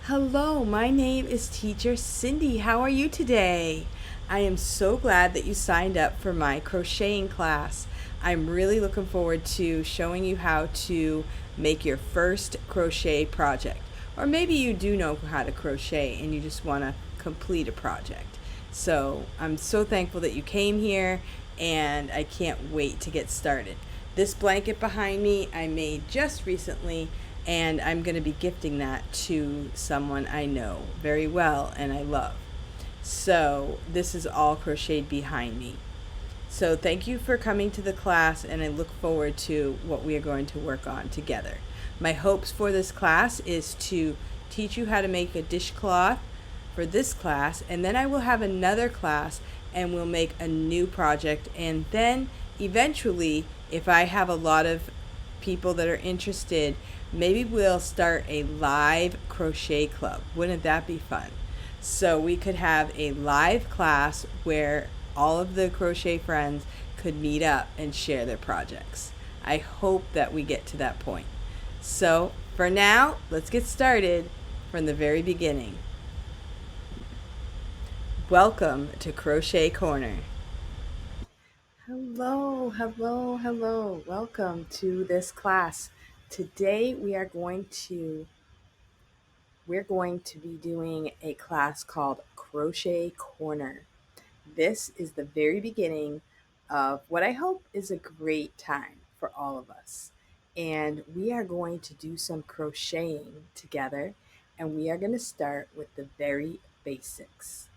Hello, my name is Teacher Cindy. How are you today? I am so glad that you signed up for my crocheting class. I'm really looking forward to showing you how to make your first crochet project. Or maybe you do know how to crochet and you just want to complete a project. So I'm so thankful that you came here and I can't wait to get started. This blanket behind me I made just recently, and I'm going to be gifting that to someone I know very well and I love. So this is all crocheted behind me. So thank you for coming to the class, and I look forward to what we are going to work on together. My hopes for this class is to teach you how to make a dishcloth for this class, and then I will have another class and we'll make a new project, and then eventually, if I have a lot of people that are interested, maybe we'll start a live crochet club. Wouldn't that be fun? So we could have a live class where all of the crochet friends could meet up and share their projects. I hope that we get to that point. So for now, let's get started from the very beginning. Welcome to Crochet Corner. Hello, hello, hello. Welcome to this class. Today we're going to be doing a class called Crochet Corner. This is the very beginning of what I hope is a great time for all of us. And we are going to do some crocheting together, and we are going to start with the very basics.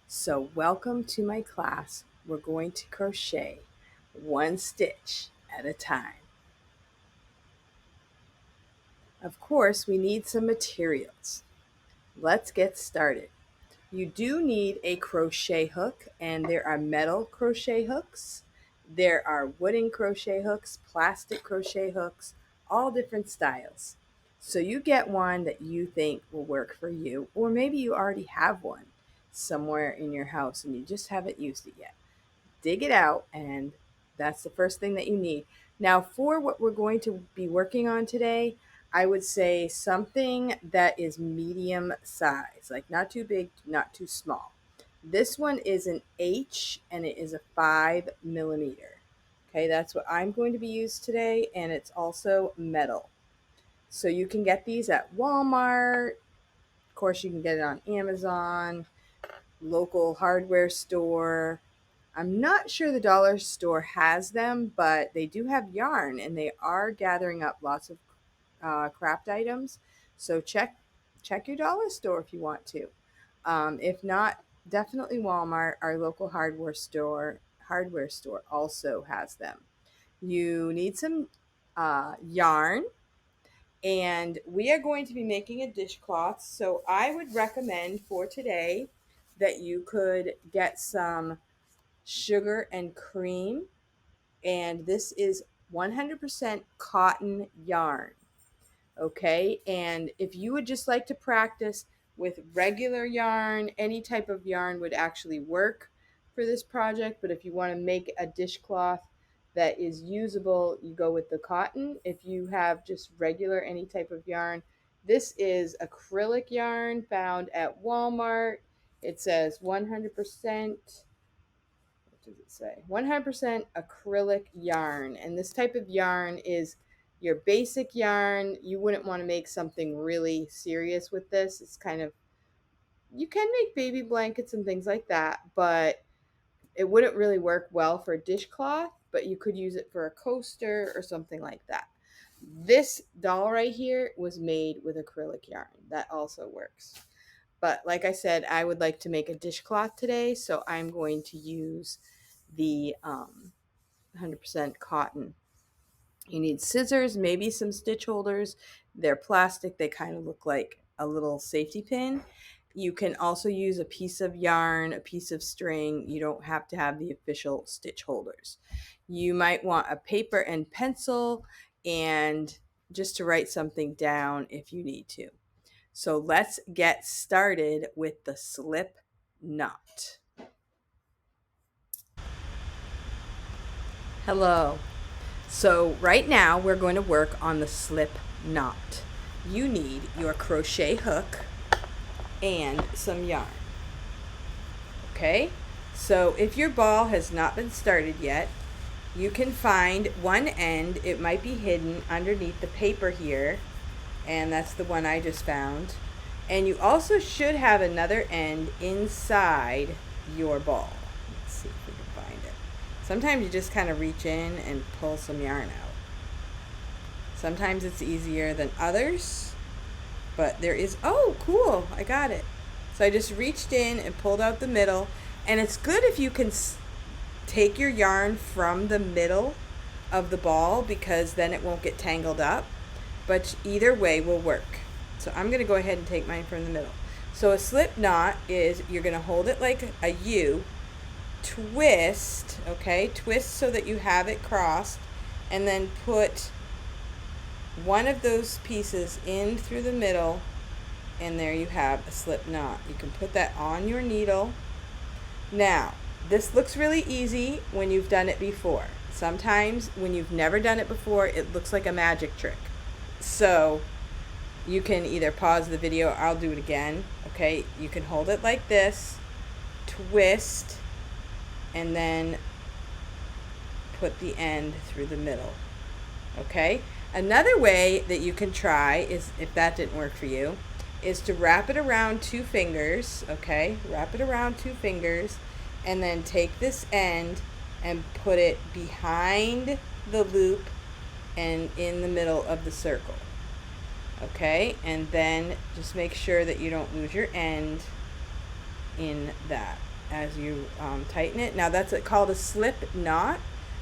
So welcome to my class. We're going to crochet one stitch at a time. Of course, we need some materials. Let's get started. You do need a crochet hook, and there are metal crochet hooks. There are wooden crochet hooks, plastic crochet hooks, all different styles. So you get one that you think will work for you, or maybe you already have one somewhere in your house and you just haven't used it yet. Dig it out, and that's the first thing that you need. Now, for what we're going to be working on today, I would say something that is medium size, like not too big, not too small. This one is an H and it is a 5 millimeter. Okay, that's what I'm going to be used today, and it's also metal. So you can get these at Walmart. Of course, you can get it on Amazon, local hardware store. I'm not sure the dollar store has them, but they do have yarn, and they are gathering up lots of craft items. So check your dollar store if you want to. If not, definitely Walmart, our local hardware store also has them. You need some yarn, and we are going to be making a dishcloth. So I would recommend for today that you could get some sugar and cream, and this is 100% cotton yarn. Okay, and if you would just like to practice with regular yarn, any type of yarn would actually work for this project, but if you want to make a dishcloth that is usable, you go with the cotton. If you have just regular any type of yarn, this is acrylic yarn found at Walmart. It says 100%, what does it say? 100% acrylic yarn. And this type of yarn is your basic yarn. You wouldn't want to make something really serious with this. It's kind of, you can make baby blankets and things like that, but it wouldn't really work well for a dishcloth, but you could use it for a coaster or something like that. This doll right here was made with acrylic yarn. That also works. But like I said, I would like to make a dishcloth today, so I'm going to use the 100% cotton. You need scissors, maybe some stitch holders. They're plastic. They kind of look like a little safety pin. You can also use a piece of yarn, a piece of string. You don't have to have the official stitch holders. You might want a paper and pencil, and just to write something down if you need to. So let's get started with the slip knot. Hello. So right now we're going to work on the slip knot. You need your crochet hook, and some yarn. Okay, so if your ball has not been started yet, you can find one end. It might be hidden underneath the paper here, and that's the one I just found. And you also should have another end inside your ball. Let's see if we can find it. Sometimes you just kind of reach in and pull some yarn out. Sometimes it's easier than others, but there is, oh cool, I got it. So I just reached in and pulled out the middle, and it's good if you can take your yarn from the middle of the ball, because then it won't get tangled up, but either way will work. So I'm going to go ahead and take mine from the middle. So a slip knot is, you're going to hold it like a U, twist, okay, twist so that you have it crossed, and then put one of those pieces in through the middle, and there you have a slip knot. You can put that on your needle. Now, this looks really easy when you've done it before. Sometimes when you've never done it before, it looks like a magic trick. So you can either pause the video, I'll do it again. Okay, you can hold it like this, twist, and then put the end through the middle. Okay, another way that you can try is, if that didn't work for you, is to wrap it around 2 fingers. Okay, wrap it around 2 fingers, and then take this end and put it behind the loop and in the middle of the circle. Okay, and then just make sure that you don't lose your end in that as you tighten it. Now that's called a slip knot,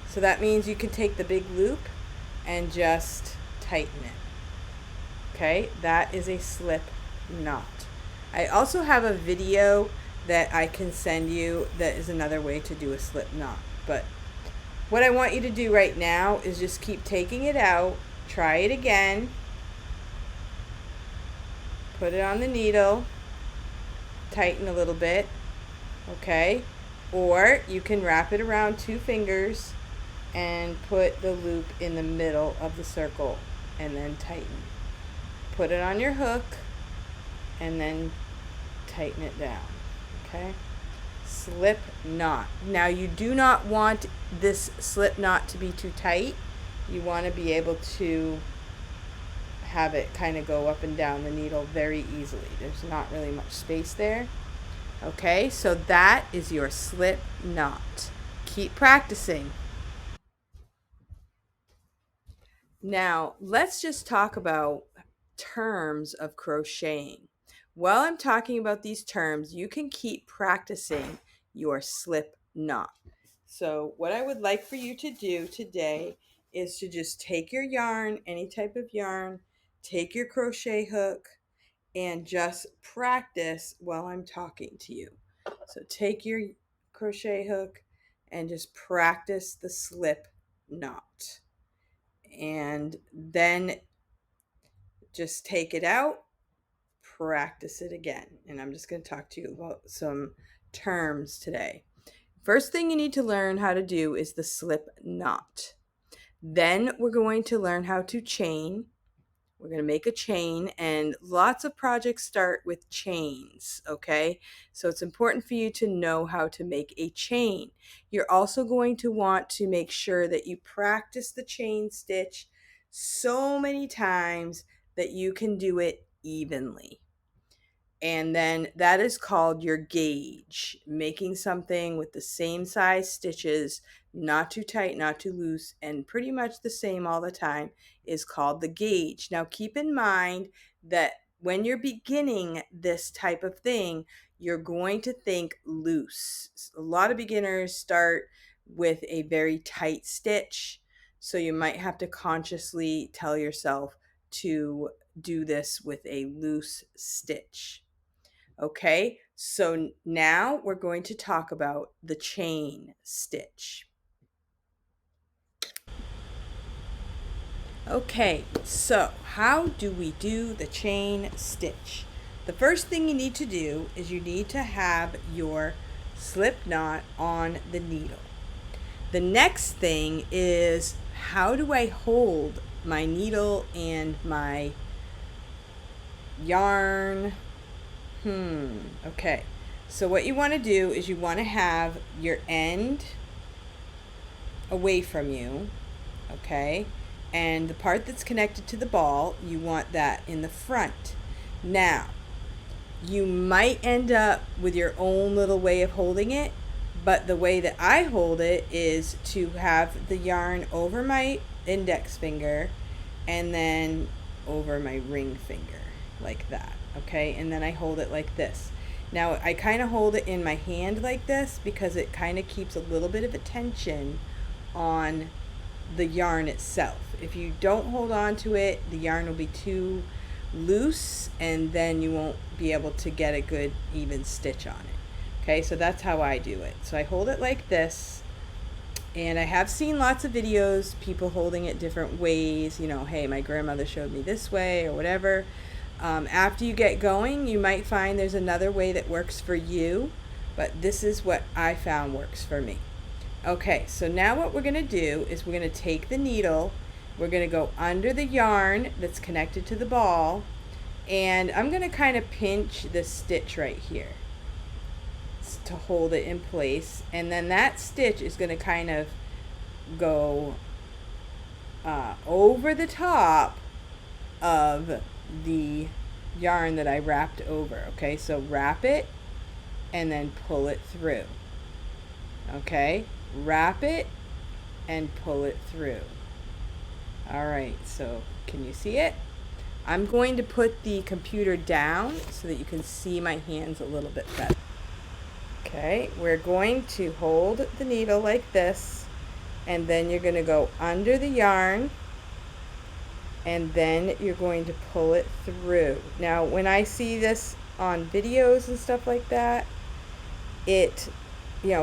so that means you can take the big loop and just tighten it. Okay, that is a slip knot. I also have a video that I can send you that is another way to do a slip knot, but what I want you to do right now is just keep taking it out, try it again, put it on the needle, tighten a little bit, okay, or you can wrap it around 2 fingers and put the loop in the middle of the circle and then tighten. Put it on your hook and then tighten it down. Okay, slip knot. Now you do not want this slip knot to be too tight. You want to be able to have it kind of go up and down the needle very easily. There's not really much space there. Okay, so that is your slip knot. Keep practicing. Now let's just talk about terms of crocheting. While I'm talking about these terms, you can keep practicing your slip knot. So what I would like for you to do today is to just take your yarn, any type of yarn, take your crochet hook, and just practice while I'm talking to you. So take your crochet hook and just practice the slip knot. And then just take it out, practice it again. And I'm just going to talk to you about some terms today. First thing you need to learn how to do is the slip knot. Then we're going to learn how to chain. We're going to make a chain, and lots of projects start with chains, okay? So it's important for you to know how to make a chain. You're also going to want to make sure that you practice the chain stitch so many times that you can do it evenly. And then that is called your gauge. Making something with the same size stitches, not too tight, not too loose, and pretty much the same all the time is called the gauge. Now keep in mind that when you're beginning this type of thing, you're going to think loose. A lot of beginners start with a very tight stitch, so you might have to consciously tell yourself to do this with a loose stitch. Okay, so now we're going to talk about the chain stitch. Okay, so how do we do the chain stitch? The first thing you need to do is you need to have your slip knot on the needle. The next thing is, how do I hold my needle and my yarn Okay. So what you want to do is you want to have your end away from you, okay? And the part that's connected to the ball, you want that in the front. Now, you might end up with your own little way of holding it, but the way that I hold it is to have the yarn over my index finger and then over my ring finger, like that, okay? And then I hold it like this. Now, I kind of hold it in my hand like this because it kind of keeps a little bit of a tension on the yarn itself. If you don't hold on to it, the yarn will be too loose and then you won't be able to get a good even stitch on it. Okay, so that's how I do it. So I hold it like this, and I have seen lots of videos, people holding it different ways, you know, hey, my grandmother showed me this way or whatever. After you get going, you might find there's another way that works for you, but this is what I found works for me. Okay, so now what we're going to do is we're going to take the needle, we're going to go under the yarn that's connected to the ball, and I'm going to kind of pinch this stitch right here to hold it in place, and then that stitch is going to kind of go over the top of the yarn that I wrapped over. Okay, so wrap it and then pull it through. Okay, wrap it and pull it through. All right, so can you see it? I'm going to put the computer down so that you can see my hands a little bit better. Okay, we're going to hold the needle like this, and then you're going to go under the yarn, and then you're going to pull it through. Now, when I see this on videos and stuff like that,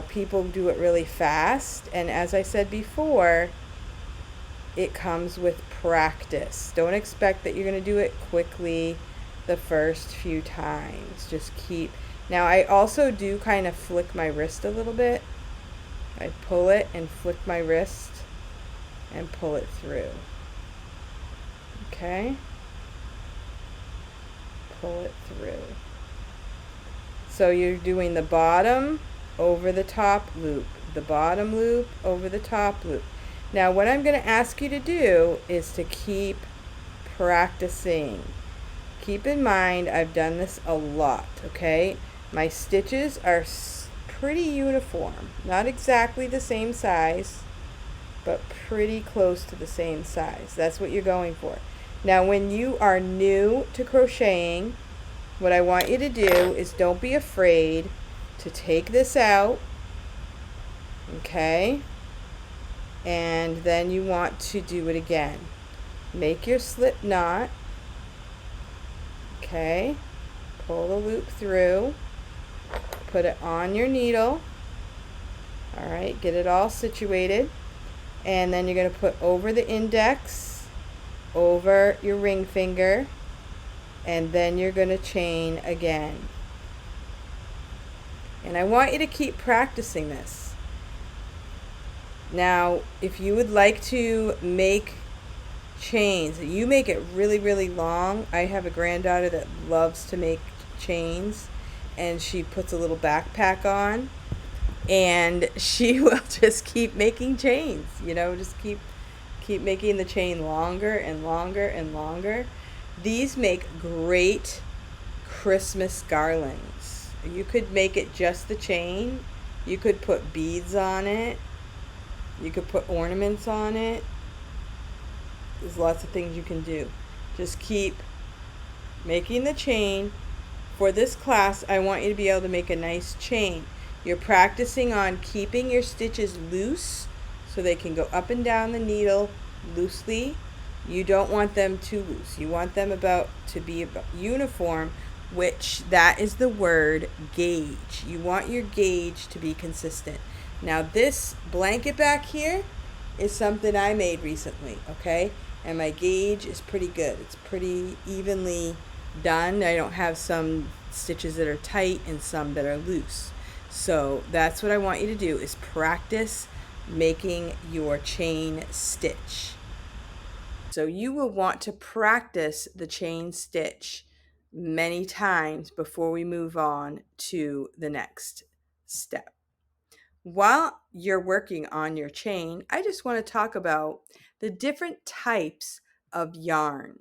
people do it really fast, and as I said before, it comes with practice. Don't expect that you're going to do it quickly the first few times. Just keep. Now, I also do kind of flick my wrist a little bit. I pull it and flick my wrist and pull it through. Okay? Pull it through. So you're doing the bottom over the top loop, the bottom loop over the top loop. Now, what I'm going to ask you to do is to keep practicing. Keep in mind, I've done this a lot, okay? My stitches are pretty uniform. Not exactly the same size, but pretty close to the same size. That's what you're going for. Now, when you are new to crocheting, what I want you to do is don't be afraid to take this out, okay? And then you want to do it again. Make your slip knot, okay? Pull the loop through, put it on your needle, all right, get it all situated, and then you're going to put over the index, over your ring finger, and then you're going to chain again. And I want you to keep practicing this. Now, if you would like to make chains, you make it really, really long. I have a granddaughter that loves to make chains, and she puts a little backpack on, and she will just keep making chains, just keep making the chain longer and longer and longer. These make great Christmas garlands. You could make it just the chain. You could put beads on it. You could put ornaments on it. There's lots of things you can do. Just keep making the chain. For this class, I want you to be able to make a nice chain. You're practicing on keeping your stitches loose so they can go up and down the needle loosely. You don't want them too loose. You want them to be about uniform, which that is the word gauge. You want your gauge to be consistent. Now, this blanket back here is something I made recently, okay? And my gauge is pretty good. It's pretty evenly done. I don't have some stitches that are tight and some that are loose. So that's what I want you to do, is practice making your chain stitch. So you will want to practice the chain stitch many times before we move on to the next step. While you're working on your chain, I just want to talk about the different types of yarn.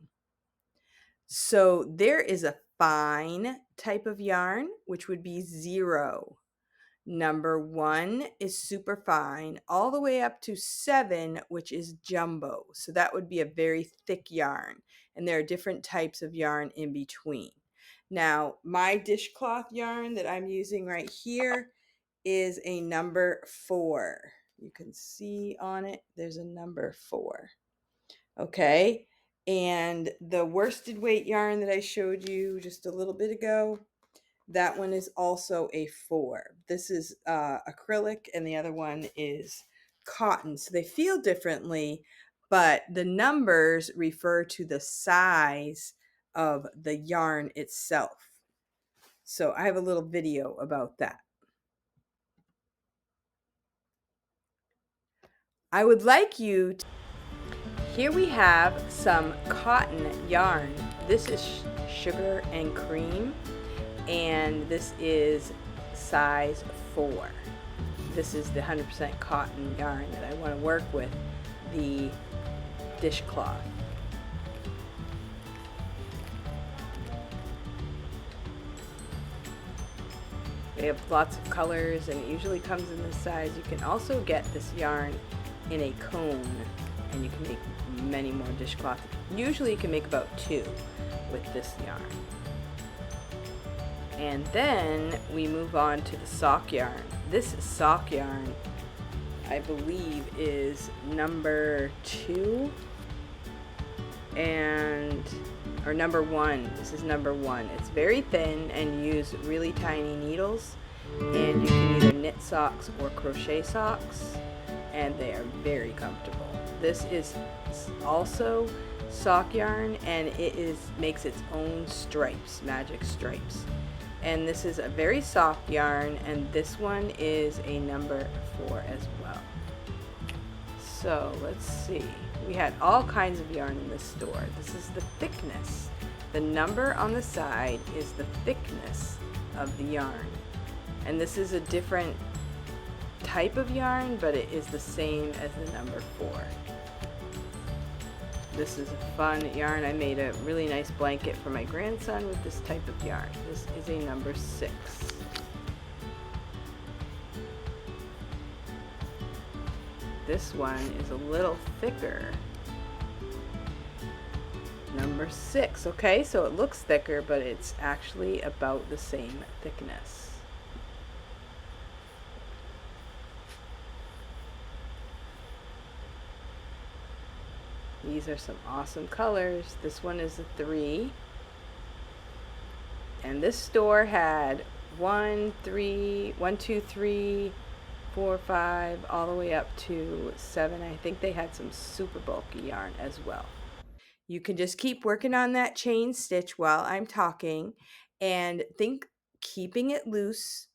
So there is a fine type of yarn, which would be 0. Number 1 is super fine, all the way up to 7, which is jumbo. So that would be a very thick yarn. And there are different types of yarn in between. Now, my dishcloth yarn that I'm using right here is a number 4. You can see on it, there's a number 4. Okay. And the worsted weight yarn that I showed you just a little bit ago, that one is also a 4. This is acrylic and the other one is cotton. So they feel differently, but the numbers refer to the size of the yarn itself. So I have a little video about that. I would like you to... Here we have some cotton yarn. This is sugar and cream, and this is size 4. This is the 100% cotton yarn that I want to work with, the dishcloth. They have lots of colors and it usually comes in this size. You can also get this yarn in a cone and you can make many more dishcloths. Usually you can make about 2 with this yarn. And then we move on to the sock yarn. This sock yarn, I believe, is number 2 or number 1. This is number 1. It's very thin and you use really tiny needles, and you can either knit socks or crochet socks, and they are very comfortable. This is also sock yarn, and it makes its own stripes, magic stripes. And this is a very soft yarn, and this one is a number 4 as well. So let's see. We had all kinds of yarn in this store. This is the thickness. The number on the side is the thickness of the yarn. And this is a different type of yarn, but it is the same as the number 4. This is a fun yarn. I made a really nice blanket for my grandson with this type of yarn. This is a number 6. This one is a little thicker. Number 6. Okay, so it looks thicker, but it's actually about the same thickness. These are some awesome colors. This one is a 3. And this store had 1, 2, 3, 4, 5, all the way up to 7. I think they had some super bulky yarn as well. You can just keep working on that chain stitch while I'm talking, and think keeping it loose.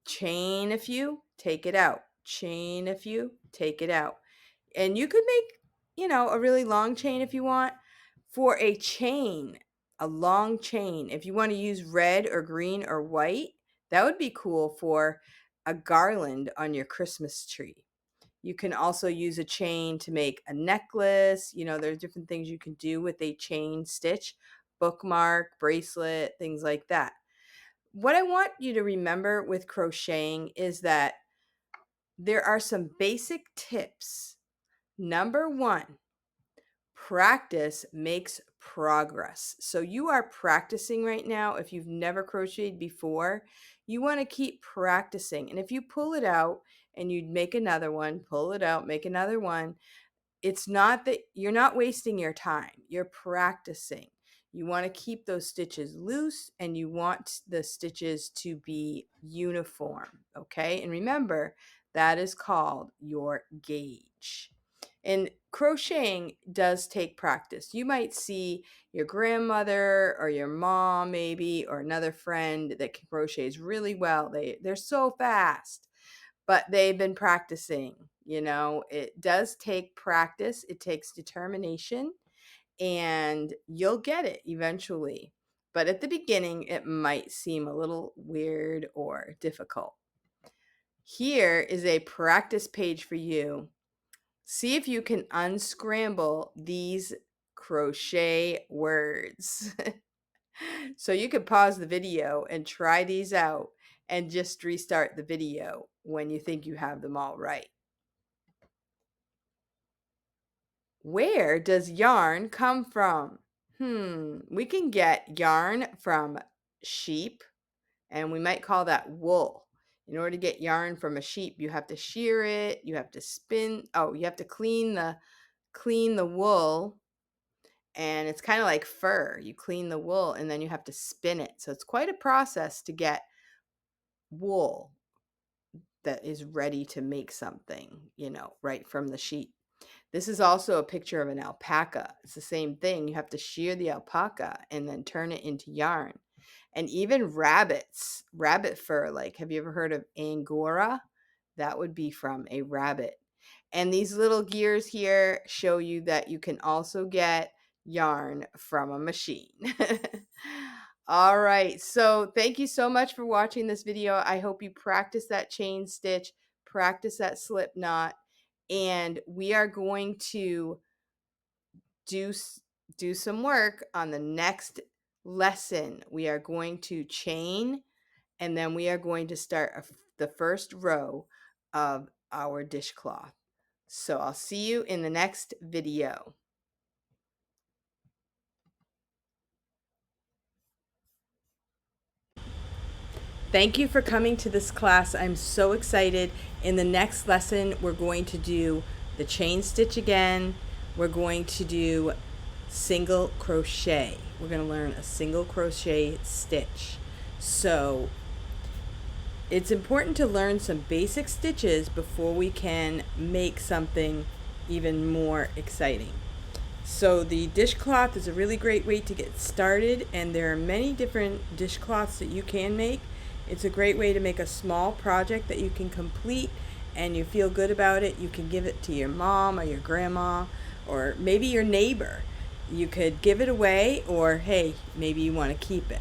Chain a few, take it out. Chain a few, take it out. And you could make, a really long chain if you want. For a chain, a long chain, if you want to use red or green or white, that would be cool for a garland on your Christmas tree. You can also use a chain to make a necklace. There's different things you can do with a chain stitch, bookmark, bracelet, things like that. What I want you to remember with crocheting is that there are some basic tips. Number 1, practice makes progress. So you are practicing right now. If you've never crocheted before, you want to keep practicing. And if you pull it out and you make another one, pull it out, make another one, it's not that you're not wasting your time. You're practicing. You want to keep those stitches loose and you want the stitches to be uniform. Okay. And remember, that is called your gauge. And crocheting does take practice. You might see your grandmother or your mom maybe, or another friend that crochets really well. They're so fast, but they've been practicing. It does take practice. It takes determination, and you'll get it eventually. but at the beginning it might seem a little weird or difficult. Here is a practice page for you. See if you can unscramble these crochet words. So you could pause the video and try these out and just restart the video when you think you have them all right. Where does yarn come from? We can get yarn from sheep, and we might call that wool. In order to get yarn from a sheep, you have to shear it, you have to you have to clean the wool, and it's kind of like fur. You clean the wool and then you have to spin it. So it's quite a process to get wool that is ready to make something, right from the sheep. This is also a picture of an alpaca. It's the same thing. You have to shear the alpaca and then turn it into yarn. And even rabbits, rabbit fur, like have you ever heard of Angora? That would be from a rabbit. And these little gears here show you that you can also get yarn from a machine. All right, so thank you so much for watching this video. I hope you practice that chain stitch, practice that slip knot, and we are going to do some work on the next lesson. We are going to chain, and then we are going to start the first row of our dishcloth. So I'll see you in the next video. Thank you for coming to this class. I'm so excited. In the next lesson, we're going to do the chain stitch again. We're going to do single crochet. We're going to learn a single crochet stitch. So it's important to learn some basic stitches before we can make something even more exciting. So the dishcloth is a really great way to get started, and there are many different dishcloths that you can make. It's a great way to make a small project that you can complete and you feel good about it. You can give it to your mom or your grandma or maybe your neighbor. You could give it away, or hey, maybe you want to keep it.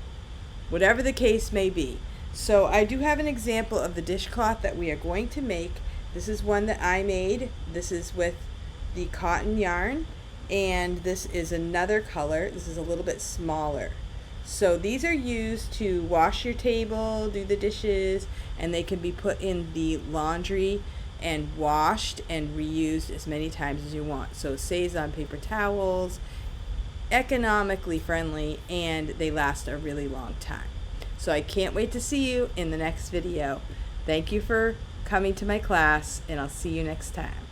Whatever the case may be. So I do have an example of the dishcloth that we are going to make. This is one that I made. This is with the cotton yarn, and this is another color. This is a little bit smaller. So these are used to wash your table, do the dishes, and they can be put in the laundry and washed and reused as many times as you want. So it saves on paper towels, economically friendly, and they last a really long time. So I can't wait to see you in the next video. Thank you for coming to my class, and I'll see you next time.